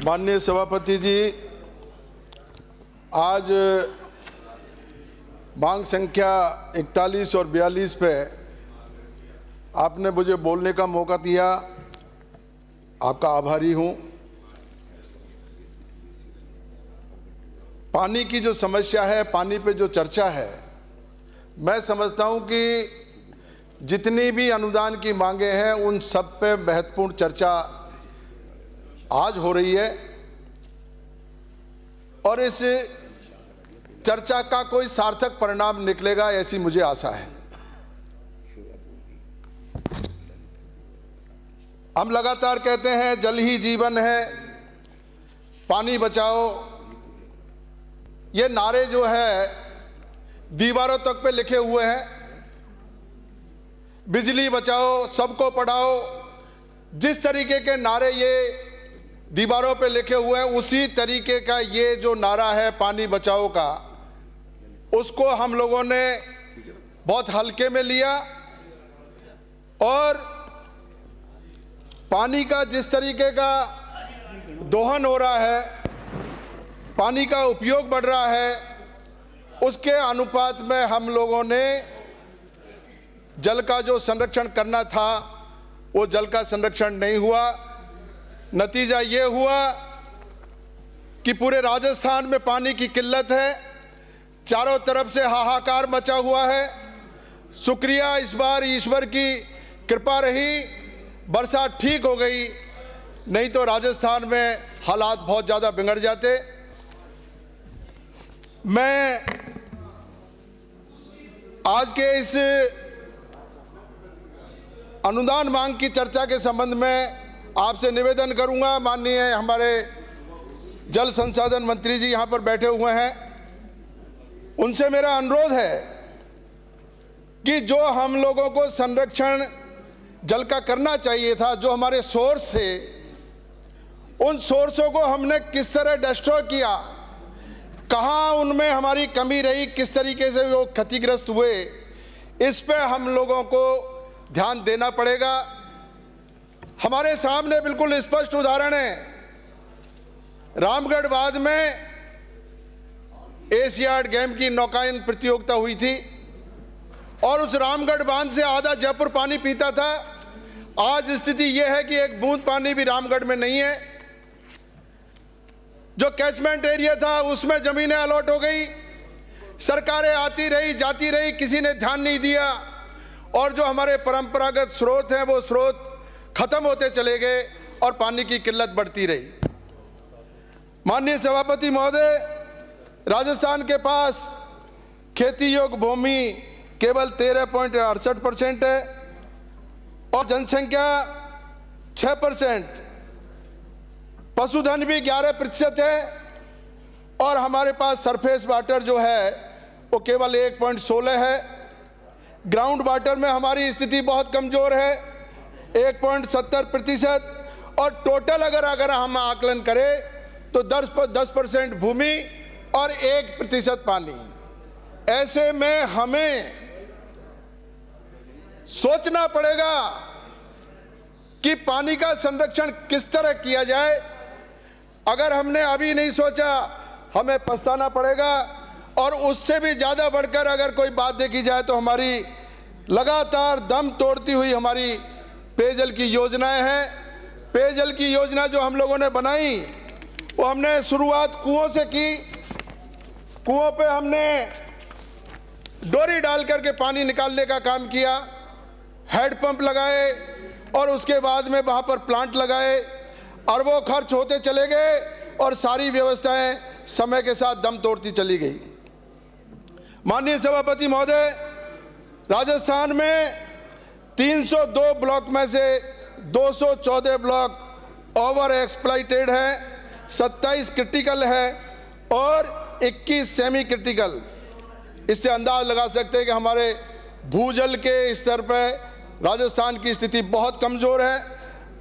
माननीय सभापति जी, आज मांग संख्या 41 और 42 पे आपने मुझे बोलने का मौका दिया, आपका आभारी हूं। पानी की जो समस्या है, पानी पे जो चर्चा है, मैं समझता हूं कि जितनी भी अनुदान की मांगे हैं उन सब पे महत्वपूर्ण चर्चा आज हो रही है और इस चर्चा का कोई सार्थक परिणाम निकलेगा ऐसी मुझे आशा है। हम लगातार कहते हैं जल ही जीवन है, पानी बचाओ, ये नारे जो है दीवारों तक पे लिखे हुए हैं। बिजली बचाओ, सबको पढ़ाओ, जिस तरीके के नारे ये दीवारों पे लिखे हुए हैं उसी तरीके का ये जो नारा है पानी बचाओ का, उसको हम लोगों ने बहुत हल्के में लिया और पानी का जिस तरीके का दोहन हो रहा है, पानी का उपयोग बढ़ रहा है, उसके अनुपात में हम लोगों ने जल का जो संरक्षण करना था वो जल का संरक्षण नहीं हुआ। नतीजा ये हुआ कि पूरे राजस्थान में पानी की किल्लत है, चारों तरफ से हाहाकार मचा हुआ है। शुक्रिया, इस बार ईश्वर की कृपा रही, बरसात ठीक हो गई, नहीं तो राजस्थान में हालात बहुत ज़्यादा बिगड़ जाते। मैं आज के इस अनुदान मांग की चर्चा के संबंध में आपसे निवेदन करूंगा। माननीय हमारे जल संसाधन मंत्री जी यहाँ पर बैठे हुए हैं, उनसे मेरा अनुरोध है कि जो हम लोगों को संरक्षण जल का करना चाहिए था, जो हमारे सोर्स थे, उन सोर्सों को हमने किस तरह डिस्ट्रॉय किया, कहाँ उनमें हमारी कमी रही, किस तरीके से वो क्षतिग्रस्त हुए, इस पे हम लोगों को ध्यान देना पड़ेगा। हमारे सामने बिल्कुल स्पष्ट उदाहरण है, रामगढ़ बांध में एशियाड गेम की नौकायन प्रतियोगिता हुई थी और उस रामगढ़ बांध से आधा जयपुर पानी पीता था। आज स्थिति यह है कि एक बूंद पानी भी रामगढ़ में नहीं है। जो कैचमेंट एरिया था उसमें जमीनें अलॉट हो गई, सरकारें आती रही जाती रही, किसी ने ध्यान नहीं दिया और जो हमारे परंपरागत स्रोत हैं वो स्रोत खत्म होते चले गए और पानी की किल्लत बढ़ती रही। माननीय सभापति महोदय, राजस्थान के पास खेती योग्य भूमि केवल 13.68% है और जनसंख्या 6%, पशुधन भी 11% है और हमारे पास सरफेस वाटर जो है वो केवल 1.16 है। ग्राउंड वाटर में हमारी स्थिति बहुत कमजोर है, 1.70%, और टोटल अगर हम आकलन करें तो 10% भूमि और 1% पानी। ऐसे में हमें सोचना पड़ेगा कि पानी का संरक्षण किस तरह किया जाए। अगर हमने अभी नहीं सोचा हमें पछताना पड़ेगा। और उससे भी ज़्यादा बढ़कर अगर कोई बात देखी जाए तो हमारी लगातार दम तोड़ती हुई हमारी पेयजल की योजनाएं हैं। पेयजल की योजना जो हम लोगों ने बनाई वो हमने शुरुआत कुओं से की। कुओं पे हमने डोरी डाल करके पानी निकालने का काम किया, हैंडपंप लगाए और उसके बाद में वहाँ पर प्लांट लगाए, अरबों खर्च होते चले गए और सारी व्यवस्थाएं समय के साथ दम तोड़ती चली गई। माननीय सभापति महोदय, राजस्थान में 302 ब्लॉक में से 214 ब्लॉक ओवर एक्सप्लॉइटेड है, 27 क्रिटिकल है और 21 सेमी क्रिटिकल। इससे अंदाज लगा सकते हैं कि हमारे भूजल के स्तर पर राजस्थान की स्थिति बहुत कमज़ोर है।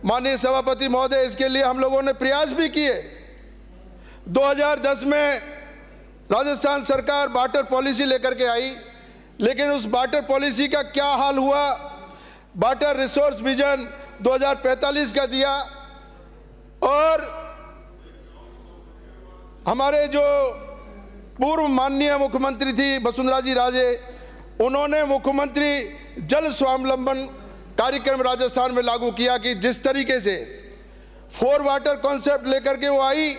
माननीय सभापति महोदय, इसके लिए हम लोगों ने प्रयास भी किए। 2010 में राजस्थान सरकार वाटर पॉलिसी लेकर के आई, लेकिन उस वाटर पॉलिसी का क्या हाल हुआ। वाटर रिसोर्स विजन 2045 का दिया और हमारे जो पूर्व माननीय मुख्यमंत्री थी वसुंधरा जी राजे, उन्होंने मुख्यमंत्री जल स्वावलंबन कार्यक्रम राजस्थान में लागू किया कि जिस तरीके से 4 वाटर कॉन्सेप्ट लेकर के वो आई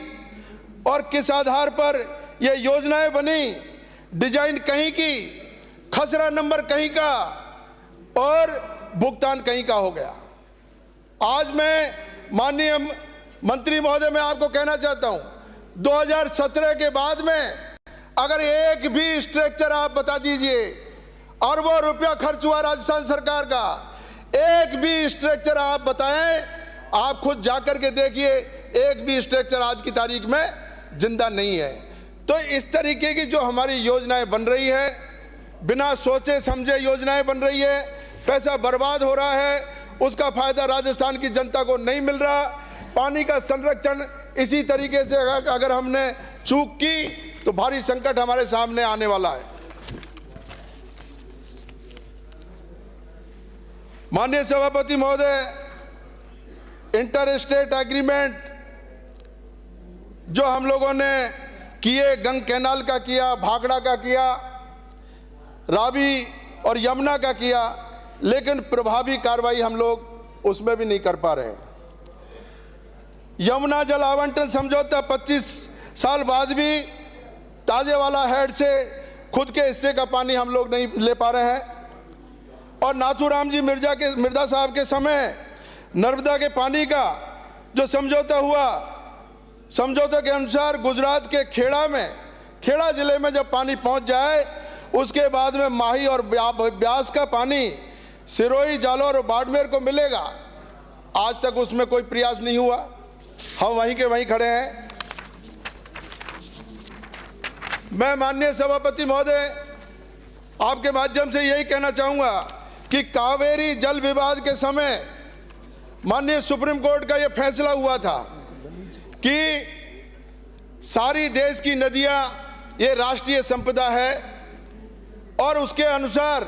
और किस आधार पर ये योजनाएं बनी, डिजाइन कहीं की, खसरा नंबर कहीं का और भुगतान कहीं का हो गया। आज मैं माननीय मंत्री महोदय मैं आपको कहना चाहता हूं, 2017 के बाद में अगर एक भी स्ट्रक्चर आप बता दीजिए, अरबों रुपया खर्च हुआ राजस्थान सरकार का, एक भी स्ट्रक्चर आप बताएं, आप खुद जाकर के देखिए, एक भी स्ट्रक्चर आज की तारीख में जिंदा नहीं है। तो इस तरीके की जो हमारी योजनाएं बन रही है, बिना सोचे समझे योजनाएं बन रही है, पैसा बर्बाद हो रहा है, उसका फायदा राजस्थान की जनता को नहीं मिल रहा। पानी का संरक्षण इसी तरीके से अगर हमने चूक की तो भारी संकट हमारे सामने आने वाला है। माननीय सभापति महोदय, इंटर स्टेट एग्रीमेंट जो हम लोगों ने किए, गंग कैनाल का किया, भाखड़ा का किया, रावी और यमुना का किया, लेकिन प्रभावी कार्रवाई हम लोग उसमें भी नहीं कर पा रहे हैं। यमुना जल आवंटन समझौता 25 साल बाद भी ताजेवाला हेड से खुद के हिस्से का पानी हम लोग नहीं ले पा रहे हैं। और नाथूराम जी मिर्जा साहब के समय नर्मदा के पानी का जो समझौता हुआ, समझौते के अनुसार गुजरात के खेड़ा जिले में जब पानी पहुंच जाए, उसके बाद में माही और ब्यास का पानी सिरोही, जालौर और बाड़मेर को मिलेगा। आज तक उसमें कोई प्रयास नहीं हुआ, हम वहीं के वहीं खड़े हैं। मैं माननीय सभापति महोदय आपके माध्यम से यही कहना चाहूंगा कि कावेरी जल विवाद के समय माननीय सुप्रीम कोर्ट का यह फैसला हुआ था कि सारी देश की नदियां ये राष्ट्रीय संपदा है और उसके अनुसार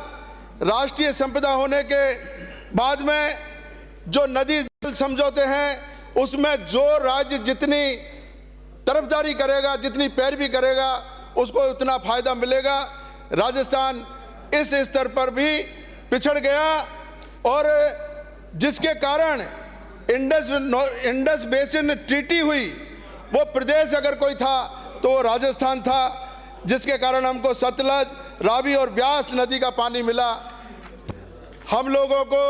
राष्ट्रीय संपदा होने के बाद में जो नदी जल समझौते हैं उसमें जो राज्य जितनी तरफदारी करेगा, जितनी पैरवी करेगा, उसको उतना फायदा मिलेगा। राजस्थान इस स्तर पर भी पिछड़ गया और जिसके कारण इंडस बेसिन ट्रीटी हुई, वो प्रदेश अगर कोई था तो वो राजस्थान था, जिसके कारण हमको सतलज, रावी और ब्यास नदी का पानी मिला। हम लोगों को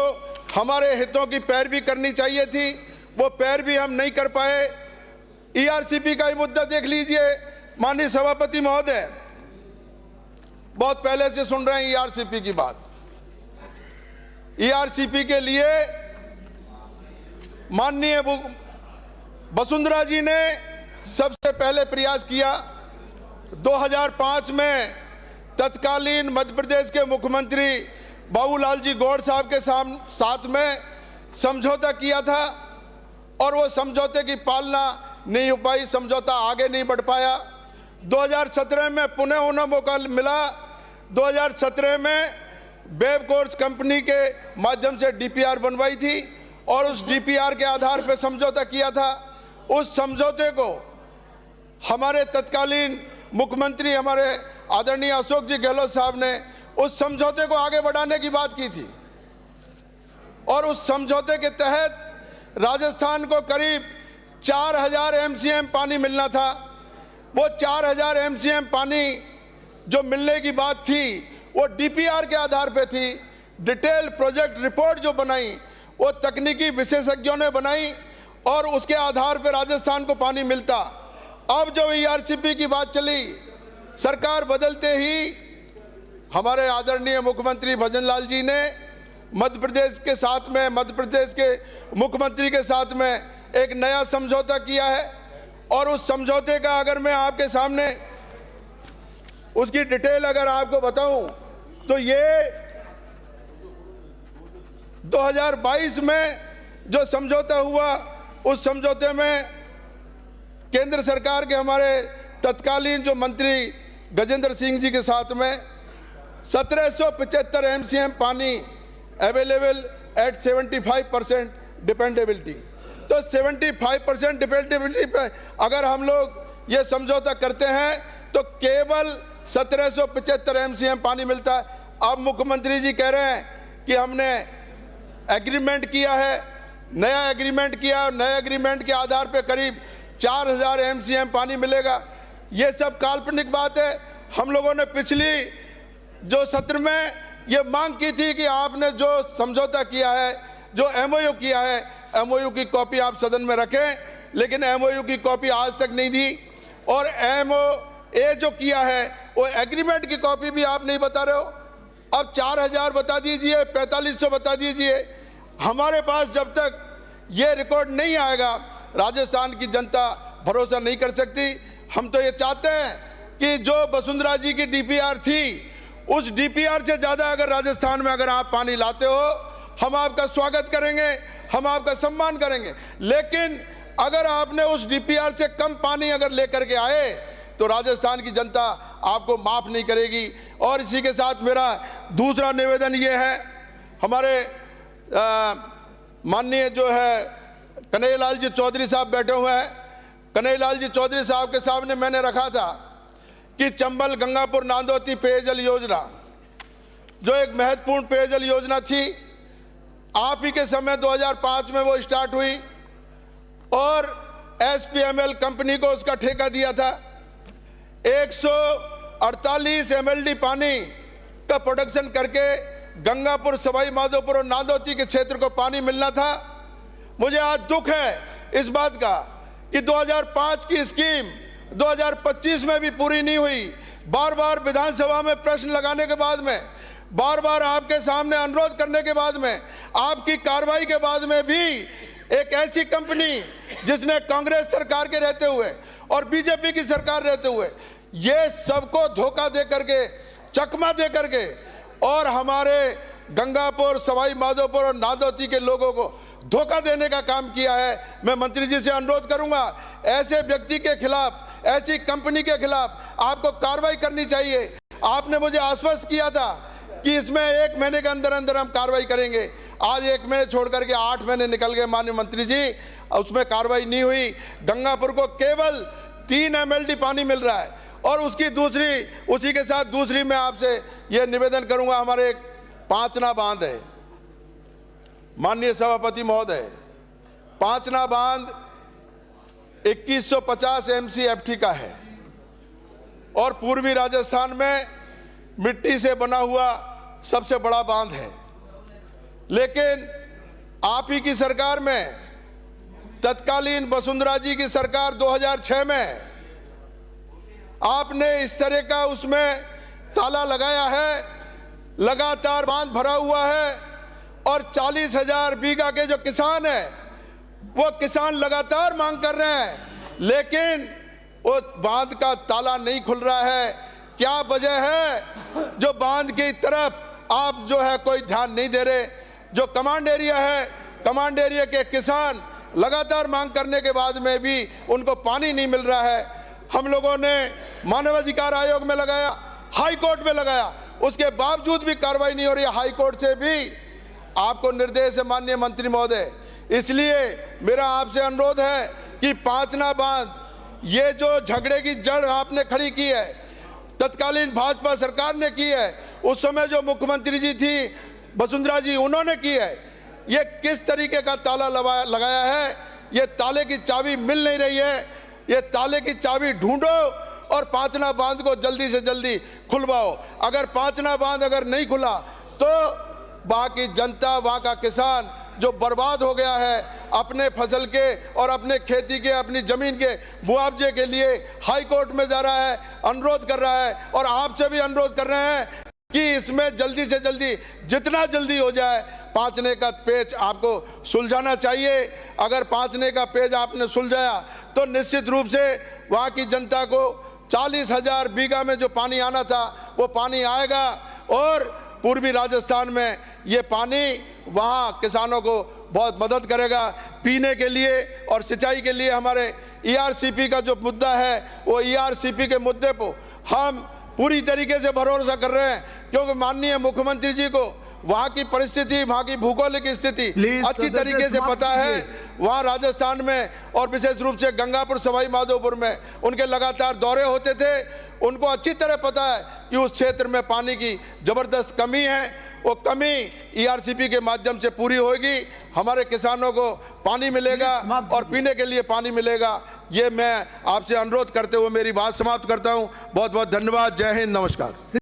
हमारे हितों की पैरवी करनी चाहिए थी, वो पैरवी हम नहीं कर पाए। ईआरसीपी का ही मुद्दा देख लीजिए माननीय सभापति महोदय, बहुत पहले से सुन रहे हैं ईआरसीपी की बात। ईआरसीपी के लिए माननीय वसुंधरा जी ने सबसे पहले प्रयास किया। 2005 में तत्कालीन मध्य प्रदेश के मुख्यमंत्री बाबूलाल जी गौड़ साहब के साथ में समझौता किया था और वो समझौते की पालना नहीं हो पाई, समझौता आगे नहीं बढ़ पाया। 2017 में पुनः उन्हें मौका मिला। 2017 में वेब कोर्स कंपनी के माध्यम से डीपीआर बनवाई थी और उस डीपीआर के आधार पर समझौता किया था। उस समझौते को हमारे तत्कालीन मुख्यमंत्री हमारे आदरणीय अशोक जी गहलोत साहब ने उस समझौते को आगे बढ़ाने की बात की थी और उस समझौते के तहत राजस्थान को करीब 4000 एमसीएम पानी मिलना था। वो 4000 एमसीएम पानी जो मिलने की बात थी वो डीपीआर के आधार पे थी। डिटेल प्रोजेक्ट रिपोर्ट जो बनाई वो तकनीकी विशेषज्ञों ने बनाई और उसके आधार पर राजस्थान को पानी मिलता। अब जो ईआरसीपी की बात चली, सरकार बदलते ही हमारे आदरणीय मुख्यमंत्री भजनलाल जी ने मध्य प्रदेश के साथ में, मध्य प्रदेश के मुख्यमंत्री के साथ में एक नया समझौता किया है और उस समझौते का अगर मैं आपके सामने उसकी डिटेल अगर आपको बताऊं तो ये 2022 में जो समझौता हुआ, उस समझौते में केंद्र सरकार के हमारे तत्कालीन जो मंत्री गजेंद्र सिंह जी के साथ में 1775 एमसीएम पानी अवेलेबल एट 75% डिपेंडेबिलिटी। तो 75% डिपेंडेबिलिटी पे अगर हम लोग ये समझौता करते हैं तो केवल 1775 MCM पानी मिलता है। अब मुख्यमंत्री जी कह रहे हैं कि हमने एग्रीमेंट किया है, नया एग्रीमेंट किया, नए एग्रीमेंट के आधार पे करीब 4000 MCM पानी मिलेगा। ये सब काल्पनिक बात है। हम लोगों ने पिछली जो सत्र में ये मांग की थी कि आपने जो समझौता किया है, जो MOU किया है, MOU की कॉपी आप सदन में रखें, लेकिन MOU की कॉपी आज तक नहीं दी। और MOA जो किया है वो एग्रीमेंट की कॉपी भी आप नहीं बता रहे हो। अब 4000 बता दीजिए, 4500 बता दीजिए। हमारे पास जब तक ये रिकॉर्ड नहीं आएगा, राजस्थान की जनता भरोसा नहीं कर सकती। हम तो ये चाहते हैं कि जो वसुंधरा जी की DPR थी, उस DPR से ज़्यादा अगर राजस्थान में अगर आप पानी लाते हो, हम आपका स्वागत करेंगे, हम आपका सम्मान करेंगे। लेकिन अगर आपने उस DPR से कम पानी अगर लेकर के आए तो राजस्थान की जनता आपको माफ़ नहीं करेगी। और इसी के साथ मेरा दूसरा निवेदन ये है, हमारे माननीय जो है कन्हैयालाल जी चौधरी साहब बैठे हुए हैं। कन्हैयालाल जी चौधरी साहब के सामने मैंने रखा था कि चंबल गंगापुर नांदोती पेयजल योजना जो एक महत्वपूर्ण पेयजल योजना थी, आप ही के समय 2005 में वो स्टार्ट हुई और SPML कंपनी को उसका ठेका दिया था। 148 MLD पानी का प्रोडक्शन करके गंगापुर, सवाई माधोपुर और नांदोती के क्षेत्र को पानी मिलना था। मुझे आज दुख है इस बात का कि 2005 की स्कीम 2025 में भी पूरी नहीं हुई। बार बार विधानसभा में प्रश्न लगाने के बाद में, बार बार आपके सामने अनुरोध करने के बाद में, आपकी कार्रवाई के बाद में भी एक ऐसी कंपनी जिसने कांग्रेस सरकार के रहते हुए और बीजेपी की सरकार रहते हुए ये सबको धोखा दे करके, चकमा दे करके और हमारे गंगापुर, सवाई माधोपुर और नांदोती के लोगों को धोखा देने का काम किया है। मैं मंत्री जी से अनुरोध करूंगा, ऐसे व्यक्ति के खिलाफ, ऐसी कंपनी के खिलाफ आपको कार्रवाई करनी चाहिए। आपने मुझे आश्वस्त किया था कि इसमें 1 महीने के अंदर अंदर हम कार्रवाई करेंगे। आज 1 महीने छोड़ करके 8 महीने निकल गए माननीय मंत्री जी, उसमें कार्रवाई नहीं हुई। गंगापुर को केवल 3 MLD पानी मिल रहा है। और उसकी दूसरी, उसी के साथ दूसरी मैं आपसे ये निवेदन करूंगा, हमारे एक पांचना बांध है, माननीय सभापति महोदय, पांचना बांध 2150 MCFT का है और पूर्वी राजस्थान में मिट्टी से बना हुआ सबसे बड़ा बांध है। लेकिन आप ही की सरकार में, तत्कालीन वसुंधरा जी की सरकार 2006 में, आपने इस तरह का उसमें ताला लगाया है, लगातार बांध भरा हुआ है और 40,000 बीघा के जो किसान हैं वो किसान लगातार मांग कर रहे हैं, लेकिन वो बांध का ताला नहीं खुल रहा है। क्या वजह है जो बांध की तरफ आप जो है कोई ध्यान नहीं दे रहे? जो कमांड एरिया है, कमांड एरिया के किसान लगातार मांग करने के बाद में भी उनको पानी नहीं मिल रहा है। हम लोगों ने मानवाधिकार आयोग में लगाया, हाई कोर्ट में लगाया, उसके बावजूद भी कार्रवाई नहीं हो रही है। हाई कोर्ट से भी आपको निर्देश है माननीय मंत्री महोदय। इसलिए मेरा आपसे अनुरोध है कि पांचना बांध, ये जो झगड़े की जड़ आपने खड़ी की है, तत्कालीन भाजपा सरकार ने की है, उस समय जो मुख्यमंत्री जी थी वसुंधरा जी, उन्होंने की है। ये किस तरीके का ताला लगाया है? ये ताले की चाबी मिल नहीं रही है। ये ताले की चाबी ढूंढो और पांचना बांध को जल्दी से जल्दी खुलवाओ। अगर पांचना बांध अगर नहीं खुला तो वहाँ की जनता, वहाँ का किसान जो बर्बाद हो गया है, अपने फसल के और अपने खेती के, अपनी जमीन के मुआवजे के लिए हाई कोर्ट में जा रहा है, अनुरोध कर रहा है। और आपसे भी अनुरोध कर रहे हैं कि इसमें जल्दी से जल्दी, जितना जल्दी हो जाए, पांचने का पेच आपको सुलझाना चाहिए। अगर पांचने का पेच आपने सुलझाया तो निश्चित रूप से वहाँ की जनता को 40,000 बीघा में जो पानी आना था वो पानी आएगा और पूर्वी राजस्थान में ये पानी वहाँ किसानों को बहुत मदद करेगा पीने के लिए और सिंचाई के लिए। हमारे ERCP का जो मुद्दा है, वो ERCP के मुद्दे पर हम पूरी तरीके से भरोसा कर रहे हैं, क्योंकि माननीय मुख्यमंत्री जी को वहाँ की परिस्थिति, वहाँ की भौगोलिक स्थिति Please, अच्छी सदस्य तरीके से समाप्त पता है। कीजिए। वहाँ राजस्थान में और विशेष रूप से गंगापुर सवाई माधोपुर में उनके लगातार दौरे होते थे। उनको अच्छी तरह पता है कि उस क्षेत्र में पानी की जबरदस्त कमी है। वो कमी ERCP के माध्यम से पूरी होगी। हमारे किसानों को पानी मिलेगा और पीने के लिए पानी मिलेगा। ये मैं आपसे अनुरोध करते हुए मेरी बात समाप्त करता हूँ। बहुत बहुत धन्यवाद। जय हिंद, नमस्कार।